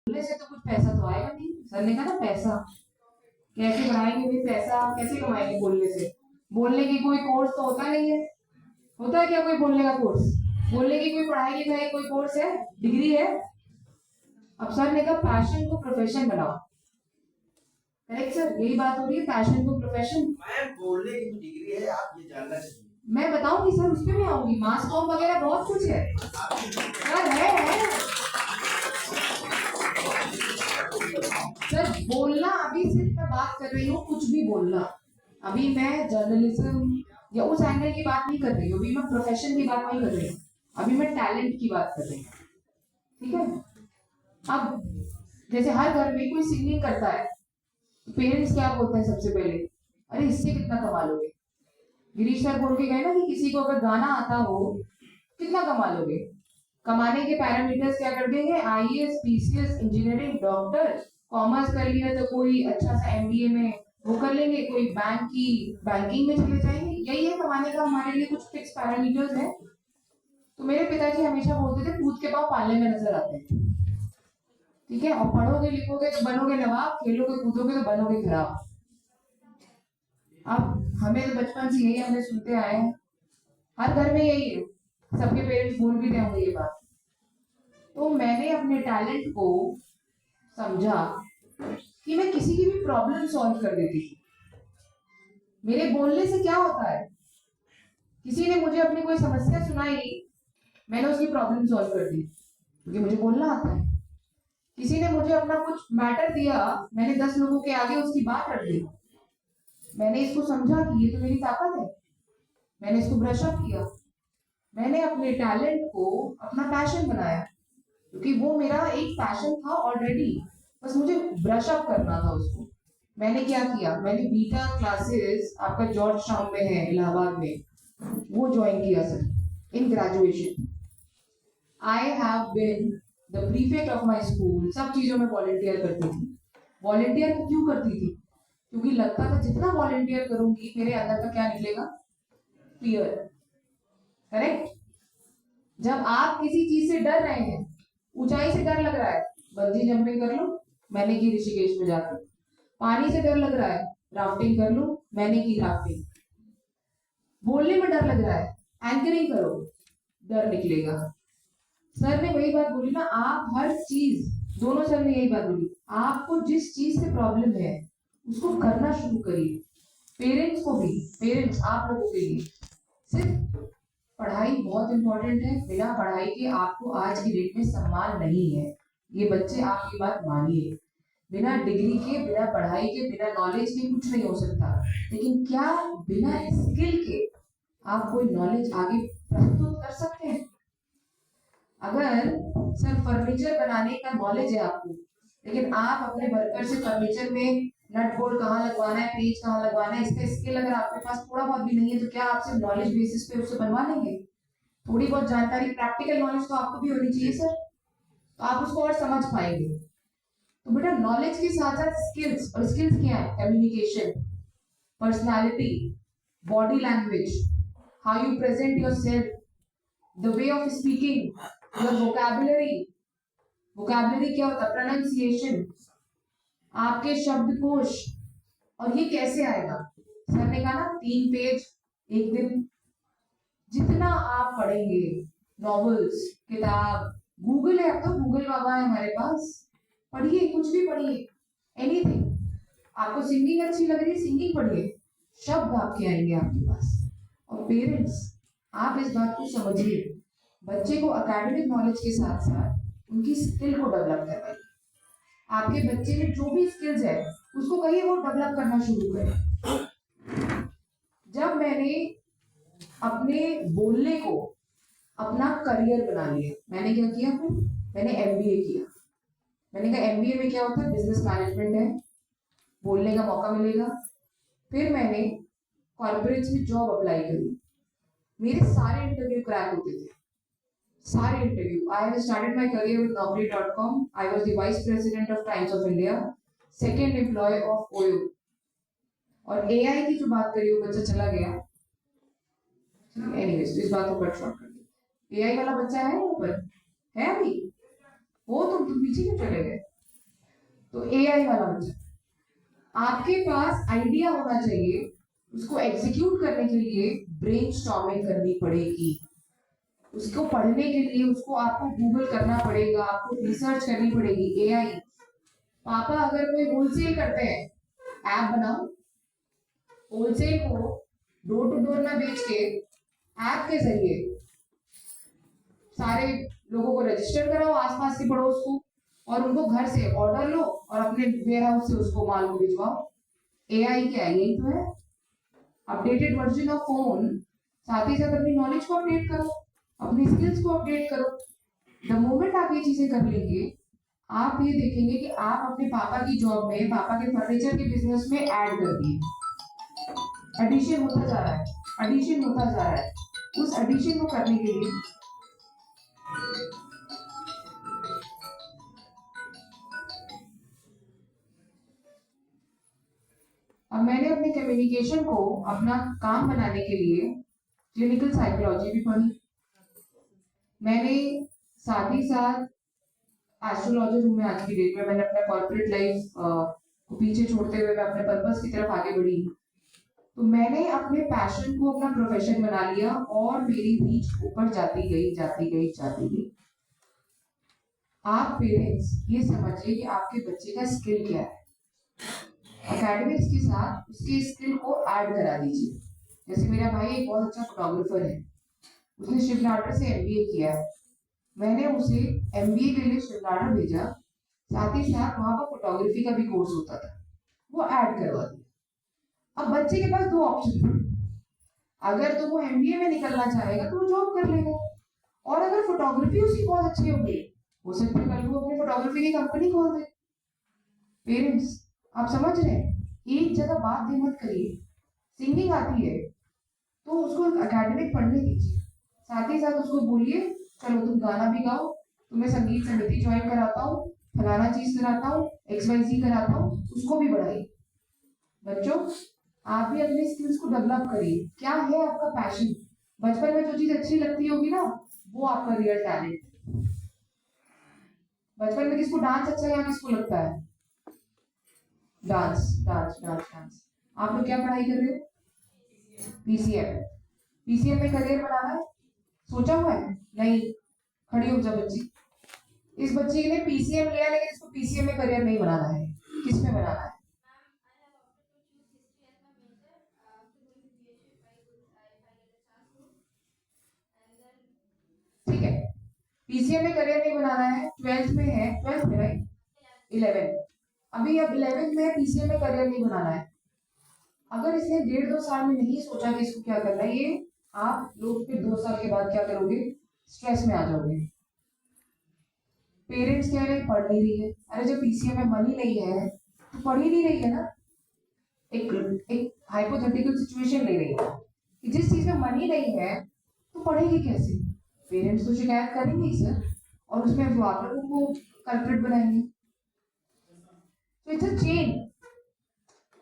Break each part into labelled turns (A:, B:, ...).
A: बोलने से तो कुछ पैसा तो आएगा नहीं। सर ने कहा ना पैसा कैसे बढ़ाएंगे भाई, पैसा कैसे कमाएंगे बोलने से। बोलने की कोई कोर्स तो होता नहीं है। होता है क्या कोई बोलने का कोर्स? बोलने की कोई पढ़ाई लिखाई कोई कोर्स है, डिग्री है? अब सर ने कहा पैशन को प्रोफेशन बनाओ। करेक्ट सर, यही बात हो रही है, पैशन को प्रोफेशन।
B: मैम बोलने की तो डिग्री है, आप ये जानना चाहिए।
A: मैं बताऊंगी सर, उस पर भी आऊंगी, मास कॉम वगैरह बहुत कुछ है सर, है। सर बोलना, अभी सिर्फ मैं बात कर रही हूँ कुछ भी बोलना, अभी मैं जर्नलिज्म या उस एंगल की बात नहीं कर रही हूँ, अभी मैं प्रोफेशन की बात नहीं कर रही हूँ, अभी मैं टैलेंट की बात कर रही हूँ। ठीक है। अब जैसे हर घर में कोई सिंगिंग करता है, पेरेंट्स क्या बोलते हैं सबसे पहले? अरे इससे कितना कमा लोगे। गिरीश सर बोल के गए ना कि किसी को अगर गाना आता हो कितना कमा लोगे। कमाने के पैरामीटर्स क्या कर देंगे? IAS, PCS, engineering, doctor. Commerce कर लिया तो कोई अच्छा सा एमबीए में वो कर लेंगे, कोई बैंकिंग में चले जाएंगे। यही है कमाने का हमारे लिए कुछ फिक्स पैरामीटर्स है। तो मेरे पिताजी हमेशा बोलते थे कूद के पाँव पालने में नजर आते हैं। ठीक है। और पढ़ोगे लिखोगे तो बनोगे नवाब, खेलोगे कूदोगे तो बनोगे खराब। अब हमें तो बचपन से यही हमने सुनते आए हैं, हर घर में यही है, सबके पेरेंट्स बोल भी रहे होंगे ये बात। तो मैंने अपने टैलेंट को समझा कि मैं किसी की भी प्रॉब्लम सॉल्व कर देती थी। मेरे बोलने से क्या होता है, किसी ने मुझे अपनी कोई समस्या सुनाई, मैंने उसकी प्रॉब्लम सॉल्व कर दी क्योंकि मुझे बोलना आता है। किसी ने मुझे अपना कुछ मैटर दिया, मैंने 10 लोगों के आगे उसकी बात रख दी। मैंने इसको समझा कि ये तो मेरी ताकत है, मैंने इसको ब्रश अप किया। मैंने अपने टैलेंट को अपना पैशन बनाया क्योंकि वो मेरा एक पैशन था ऑलरेडी, बस मुझे ब्रश अप करना था उसको। मैंने क्या किया, मैंने बीटा क्लासेस आपका जॉर्ज टाउन में है इलाहाबाद में, वो ज्वाइन किया sir in graduation. I have been the prefect of my school, सब चीजों में वॉलंटियर करती थी। वॉलंटियर क्यों करती थी? क्योंकि लगता था जितना वॉलंटियर करूंगी मेरे अंदर का क्या निकलेगा, फियर। करेक्ट। जब आप किसी चीज से डर रहे हैं, ऊंचाई से डर लग रहा है, बंजी जंपिंग कर लो, मैंने की ऋषिकेश में जाकर। पानी से डर लग रहा है, राफ्टिंग कर लो, मैंने की राफ्टिंग। बोलने में डर लग रहा है, एंकरिंग करो, डर निकलेगा। सर ने वही बात बोली ना, आप हर चीज, दोनों सर ने यही बात बोली, आपको जिस चीज से प्रॉब्लम है उसको करना शुरू करिए। पेरेंट्स को भी, पेरेंट्स आप लोगों के लिए सिर्फ पढ़ाई बहुत इंपॉर्टेंट है, बिना पढ़ाई के आपको आज की डेट में सम्मान नहीं है। ये बच्चे आपकी बात मानिए, बिना डिग्री के, बिना पढ़ाई के, बिना नॉलेज के कुछ नहीं हो सकता। लेकिन क्या बिना स्किल के आप कोई नॉलेज आगे प्रस्तुत कर सकते हैं? अगर सर फर्नीचर बनाने का नॉलेज है आपको, लेकिन आप अपने वर्कर से फर्नीचर में नट बोल्ट कहाँ लगवाना है, पेज कहाँ लगवाना है, इसका स्किल अगर आपके पास थोड़ा बहुत भी नहीं है, तो क्या आप सिर्फ नॉलेज बेसिस पे उससे बनवा लेंगे? थोड़ी बहुत जानकारी, प्रैक्टिकल नॉलेज तो आपको भी होनी चाहिए सर, तो आप उसको और समझ पाएंगे। तो बेटा नॉलेज के साथ साथ स्किल्स, और स्किल्स क्या है? Communication, personality, body language, how you present yourself, the way of speaking, your vocabulary. Vocabulary क्या होता है? प्रोनाउंसिएशन, आपके शब्दकोश। और ये कैसे आएगा? सर ने कहा ना 3 पेज एक दिन, जितना आप पढ़ेंगे, नॉवेल्स, किताब, गूगल है, अब तो गूगल बाबा है हमारे पास, पढ़िए, कुछ भी पढ़िए, एनीथिंग। आपको सिंगिंग अच्छी लग रही है, सिंगिंग पढ़िए, शब्द आपके आएंगे आपके पास। और पेरेंट्स, आप इस बात को समझिए, बच्चे को एकेडमिक नॉलेज के साथ साथ उनकी स्किल को डेवलप करवाइए। आपके बच्चे में जो भी स्किल्स है उसको कहिए वो डेवलप करना शुरू करें। जब मैंने अपने बोलने को अपना करियर बना लिया, मैंने क्या किया, मैंने एमबीए किया। मैंने कहा एमबीए में क्या होता है? बिजनेस मैनेजमेंट है, बोलने का मौका मिलेगा। फिर मैंने कॉर्पोरेट्स में जॉब अप्लाई करी, मेरे सारे इंटरव्यू क्रैक होते थे, सारे interview. I have started my career with naukri.com। I was the vice president of Times of India, second employ of Oyo. और एआई की जो बात करी वो बच्चा चला गया, एनीवेज, तो इस बात को कट शॉर्ट कर दो। एआई वाला बच्चा है ऊपर, है अभी? वो तुम पीछे क्यों चले गए? तो एआई वाला बच्चा, आपके पास आइडिया होना चाहिए, उसको एग्जीक्यूट करने के लिए ब्रेनस्टॉर्मिंग करनी पड़ेगी, उसको पढ़ने के लिए उसको आपको गूगल करना पड़ेगा, आपको रिसर्च करनी पड़ेगी। एआई पापा अगर कोई होलसेल करते हैं, ऐप बनाओ, होलसेल को डोर टू डोर ना बेच के ऐप के जरिए सारे लोगों को रजिस्टर कराओ, आसपास के पड़ोस को, और उनको घर से ऑर्डर लो और अपने वेयर हाउस से उसको माल को भिजवाओ। एआई क्या है? यही तो है, अपडेटेड वर्जन ऑफ फोन। साथ ही साथ अपनी नॉलेज को अपडेट करो, अपनी स्किल्स को अपडेट करो। द मोमेंट आप ये चीजें कर लेंगे, आप ये देखेंगे कि आप अपने पापा की जॉब में, पापा के फर्नीचर के बिजनेस में ऐड कर दिए। एडिशन होता जा रहा है, एडिशन होता जा रहा है। उस एडिशन को करने के लिए अब मैंने अपने कम्युनिकेशन को अपना काम बनाने के लिए क्लिनिकल साइकोलॉजी भी पढ़ी। मैंने साथ ही साथ एस्ट्रोलॉजर हूँ मैं आज की डेट में। मैंने अपना कॉर्पोरेट लाइफ को पीछे छोड़ते हुए मैं अपने पर्पस की तरफ आगे बढ़ी। तो मैंने अपने पैशन को अपना प्रोफेशन बना लिया और मेरी रीच ऊपर जाती गई, जाती गई, जाती गई। आप पेरेंट्स ये समझिए कि आपके बच्चे का स्किल क्या है, एकेडमिक्स के साथ उसके स्किल को ऐड करा दीजिए। जैसे मेरा भाई एक बहुत अच्छा फोटोग्राफर है, उसने शिवनाटर से एमबीए किया है। मैंने उसे एमबीए के लिए शिवनाटर भेजा, साथ ही साथ वहां पर फोटोग्राफी का भी कोर्स होता था, वो ऐड करवा दिया। अब बच्चे के पास दो ऑप्शन थे, अगर तो वो एमबीए में निकलना चाहेगा तो वो जॉब कर लेगा, और अगर फोटोग्राफी उसकी बहुत अच्छी होगी, हो सकता है कल वो अपनी फोटोग्राफी की कंपनी खोल दे। पेरेंट्स आप समझ रहे हैं, एक जगह बात मत करिए। सिंगिंग आती है तो उसको एकेडमिक पढ़ने दीजिए, साथ ही साथ उसको बोलिए चलो तुम गाना भी गाओ, तुम्हें संगीत समिति ज्वाइन कराता हूँ, फलाना चीज कराता हूँ, XYZ कराता हूँ, उसको भी बढ़ाइए। बच्चों आप भी अपने स्किल्स को डेवलप करिए। क्या है आपका पैशन? बचपन में जो चीज अच्छी लगती होगी ना, वो आपका रियल टैलेंट। बचपन में किसको डांस अच्छा या किसको लगता है? Dance dance dance dance. आप लोग क्या पढ़ाई कर रहे हो? पीसीएम। पीसीएम में करियर बनाना है, सोचा हुआ है? नहीं, खड़ी हो जा बच्ची। इस बच्ची ने पीसीएम लिया, लेकिन इसको पीसीएम में करियर नहीं बनाना है, किस में बनाना है? ठीक है, पीसीएम में करियर नहीं बनाना है, 12th में है, 12th में राइट, 11, अभी अब 11th में पीसीएम में करियर नहीं बनाना है। अगर इसने 1.5-2 साल में नहीं सोचा कि इसको क्या करना है, ये आप लोग फिर 2 साल के बाद क्या करोगे? स्ट्रेस में आ जाओगे। पेरेंट्स कह रहे हैं पढ़ नहीं रही है, अरे जब पीसीएम में मनी नहीं है तो पढ़ ही नहीं रही है ना। एक हाइपोथेटिकल सिचुएशन ले रही है कि जिस चीज में मनी नहीं है तो पढ़ेगी कैसे? पेरेंट्स तो शिकायत करेंगे सर, और उसमें वो आप लोगों को कल्प्रिट बनाएंगे। तो इट्स अ चेन।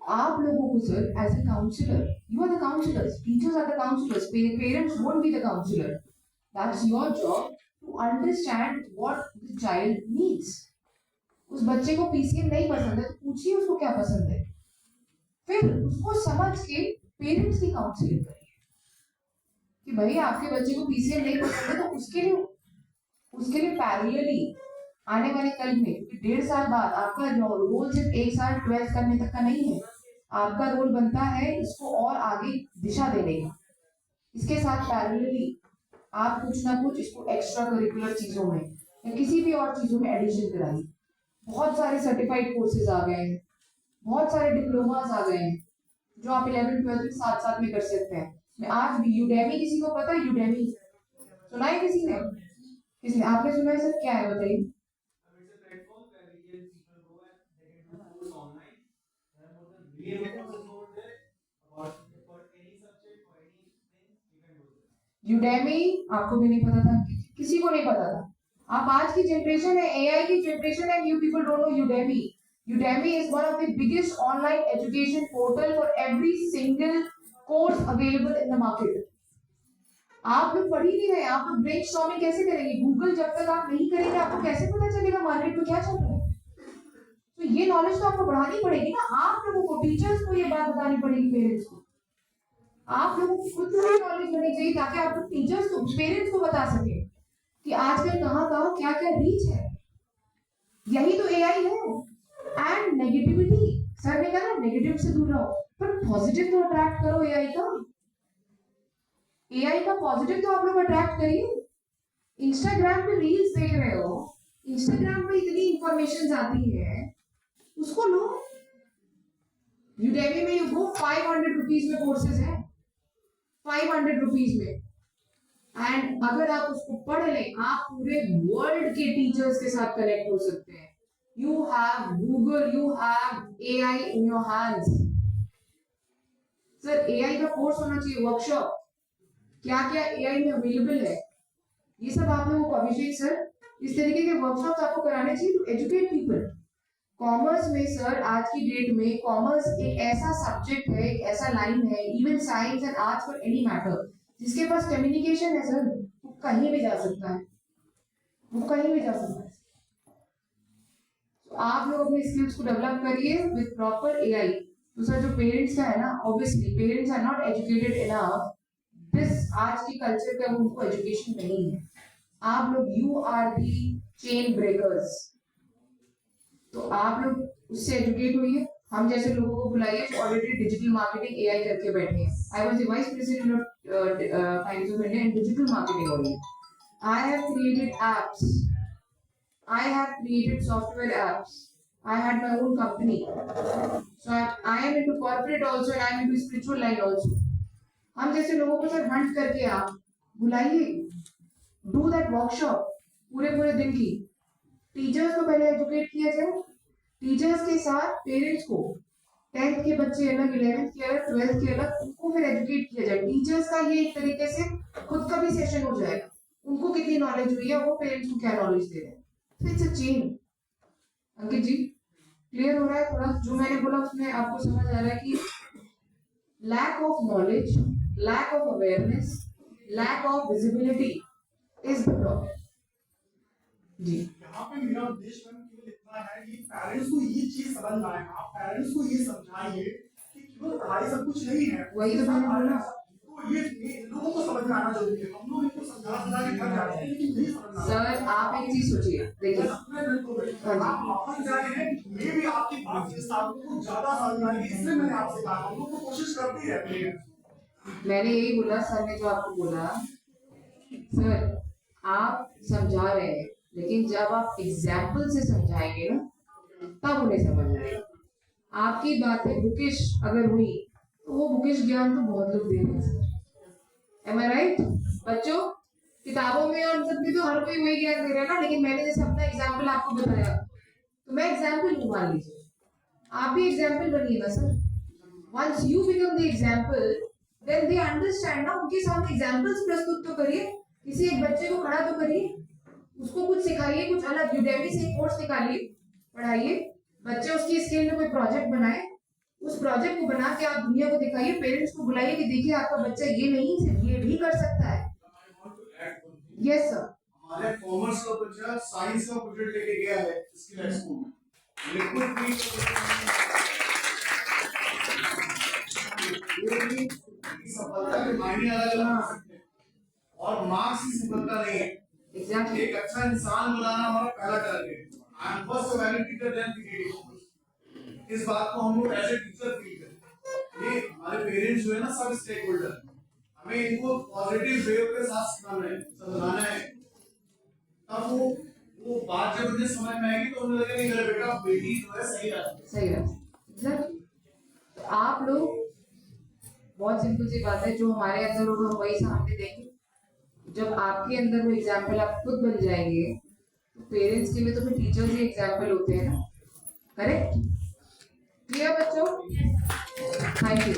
A: आप लोगों को sir as a counsellor, you are the counsellors, teachers are the counsellors, parents won't be the counsellor. That's your job to understand what the child needs. उस बच्चे को पीसीएम नहीं पसंद है तो पूछिए उसको क्या पसंद है, फिर उसको समझ के पेरेंट्स की काउंसलिंग करिए कि भाई आपके बच्चे को पीसीएम नहीं पसंद है, तो उसके लिए पैरेलली आने वाले कल में, 1.5 साल बाद आपका रोल सिर्फ 1 साल 12 करने तक का नहीं है, आपका रोल बनता है इसको और आगे दिशा देने का। इसके साथ पैरेलली आप कुछ ना कुछ इसको एक्स्ट्रा करिकुलर चीजों में या किसी भी और चीजों में एडिशन कराइए। बहुत सारे सर्टिफाइड कोर्सेज आ गए हैं, बहुत सारे डिप्लोमास आ गए हैं जो आप 11th-12th में साथ साथ में कर सकते हैं। मैं आज भी यूडेमी, किसी को पता है यूडेमी? सुना है किसी ने? किसने? आपने सुना है सर? क्या है बताइए। यूडेमी आपको भी नहीं पता था? किसी को नहीं पता था? आप आज की जनरेशन है, एआई की जनरेशन है, you people don't know Udemy. Udemy is one of the biggest online education portal for every single course available in the market. आप लोग पढ़ ही नहीं रहे, आप लोग ब्रेनस्टॉर्मिंग कैसे करेंगे? गूगल जब तक आप नहीं करेंगे आपको कैसे पता चलेगा मार्केट में क्या चल रहा है? तो ये नॉलेज तो आपको बढ़ानी पड़ेगी ना, आप लोगों को, टीचर्स को ये बात बतानी पड़ेगी, पेरेंट्स को। आप लोगों को खुद को नॉलेज होनी चाहिए ताकि आप लोग टीचर्स को, पेरेंट्स को बता सके कि आजकल कहाँ कहाँ क्या क्या रीच है। यही तो एआई है। एंड नेगेटिविटी, सर ने कहा ना नेगेटिव से दूर रहो, पर पॉजिटिव तो अट्रैक्ट करो एआई का। एआई का पॉजिटिव तो आप लोग अट्रैक्ट करिए। इंस्टाग्राम पे रील्स देख रहे हो, इंस्टाग्राम पे इतनी इंफॉर्मेशन आती है, उसको लो। यूडेमी में यू गो 500 रुपीज में कोर्सेज है, 500 रुपीज में। एंड अगर आप उसको पढ़ लें, आप पूरे वर्ल्ड के टीचर्स के साथ कनेक्ट हो सकते हैं। You have Google, you have AI in your hands. Sir AI का कोर्स होना चाहिए, वर्कशॉप, क्या क्या एआई में अवेलेबल है, ये सब आप लोगों को, अभिषेक सर इस तरीके के वर्कशॉप्स आपको कराने चाहिए टू एजुकेट पीपल। कॉमर्स में सर, आज की डेट में कॉमर्स एक ऐसा सब्जेक्ट है, एक ऐसा लाइन है, even science and arts for any matter, जिसके पास कम्युनिकेशन है सर, वो कहीं भी जा सकता है, वो कहीं भी जा सकता है। तो आप लोग अपने स्किल्स को डेवलप करिए विद प्रॉपर एआई। तो सर जो पेरेंट्स का है ना, obviously parents are not educated enough, this आज की कल्चर का उनको एजुकेशन नहीं है। आप लोग, you are the chain breakers, तो आप लोग उससे एजुकेट होइए। हम जैसे लोगों को बुलाइए जो ऑलरेडी डिजिटल मार्केटिंग एआई करके बैठे हैं। आई was the vice president of Times of India in digital marketing only. I have created apps, I have created software apps, I had my own company, so I am into corporate also and I am into spiritual line also. हम जैसे लोगों को sir Hunt करके आप बुलाइए, do that workshop पूरे दिन की। टीचर्स को पहले एजुकेट किया जाए, टीचर्स के साथ पेरेंट्स को, 10th के बच्चे अलग, 11th के अलग, 12th के अलग, उनको फिर एजुकेट किया जाए। टीचर्स का ये एक तरीके से खुद का भी सेशन हो जाएगा, उनको कितनी नॉलेज हुई है, वो पेरेंट्स को क्या नॉलेज दे रहे हैं। तो it's a chain. Ankit ji clear हो रहा है थोड़ा? जो मैंने बोला उसमें आपको समझ आ रहा है कि lack of knowledge, lack of awareness, lack of visibility is the problem. जी
C: यहाँ पे मेरा उद्देश्य केवल इतना है कि पेरेंट्स को ये चीज समझना है, आप पेरेंट्स को ये समझाइए कि केवल पढ़ाई सब कुछ नहीं है।
A: वही तो मैंने बोला,
C: तो ये लोगों को समझ में आना जरूरी है। हम लोग इनको समझा के घर जाते हैं लेकिन नहीं समझना।
A: सर आप एक चीज सोचिए, देखिए
C: आप वापस जा रहे हैं, मैं भी आपकी बात के साथ को ज्यादा समझना है, इसलिए मैंने आपसे कहा हम लोग तो कोशिश करते ही रहते हैं।
A: मैंने यही बोला, सर ने जो आपको बोला, सर आप समझा रहे हैं लेकिन जब आप एग्जाम्पल से समझाएंगे ना तब उन्हें समझ आएगा। आपकी बातें बुकिश अगर हुई तो वो बुकिश ज्ञान तो बहुत लोग दे रहे हैं। Am I right? बच्चों किताबों में और सब में तो हर कोई वही ज्ञान दे रहा है ना, लेकिन मैंने जैसे अपना एग्जाम्पल आपको बताया तो मैं एग्जाम्पल हूँ, मान लीजिए आप भी एग्जाम्पल बनिएगा sir. Once you become the example, then they understand ना, उनके सामने एग्जाम्पल्स प्रस्तुत तो करिए, किसी एक बच्चे को खड़ा तो करिए, उसको कुछ सिखाइए, कुछ अलग यूडेमी से कोर्स निकालिए, पढ़ाइए, बच्चे उसकी स्किल में कोई प्रोजेक्ट बनाए, उस प्रोजेक्ट को बना के आप दुनिया को दिखाइए, पेरेंट्स को बुलाइए कि देखिए आपका बच्चा ये नहीं सिर्फ ये भी कर सकता है। Yes sir.
C: हमारे कॉमर्स का बच्चा साइंस का प्रोजेक्ट लेके गया है स्किल एक्सपो में, लिक्विड की सफलता के मायने अलग अलग हो सकते हैं और मार्क्स की सफलता नहीं है।
A: एग्जैक्टली।
C: एक अच्छा इंसान बनाना हमारा पहला टारगेट है। I am first value teacher then creative. इस बात को हम लोग एज ए टीचर फील करते हैं। ये हमारे पेरेंट्स जो है ना, सब स्टेक होल्डर, हमें इनको पॉजिटिव वे के साथ सिखाना है, समझाना है, तब वो बात जब उन्हें समझ में आएगी तो उन्हें लगेगा कि मेरा बेटा बेटी जो है सही
A: है। एग्जैक्टली। तो आप लोग, बहुत सिंपल सी बात है, जो हमारे अंदर होगा हम वही सामने देंगे। जब आपके अंदर वो एग्जाम्पल आप खुद बन जाएंगे तो पेरेंट्स के लिए तो फिर टीचर्स ही एग्जाम्पल होते हैं ना, करेक्ट? क्लियर बच्चों? Thank you.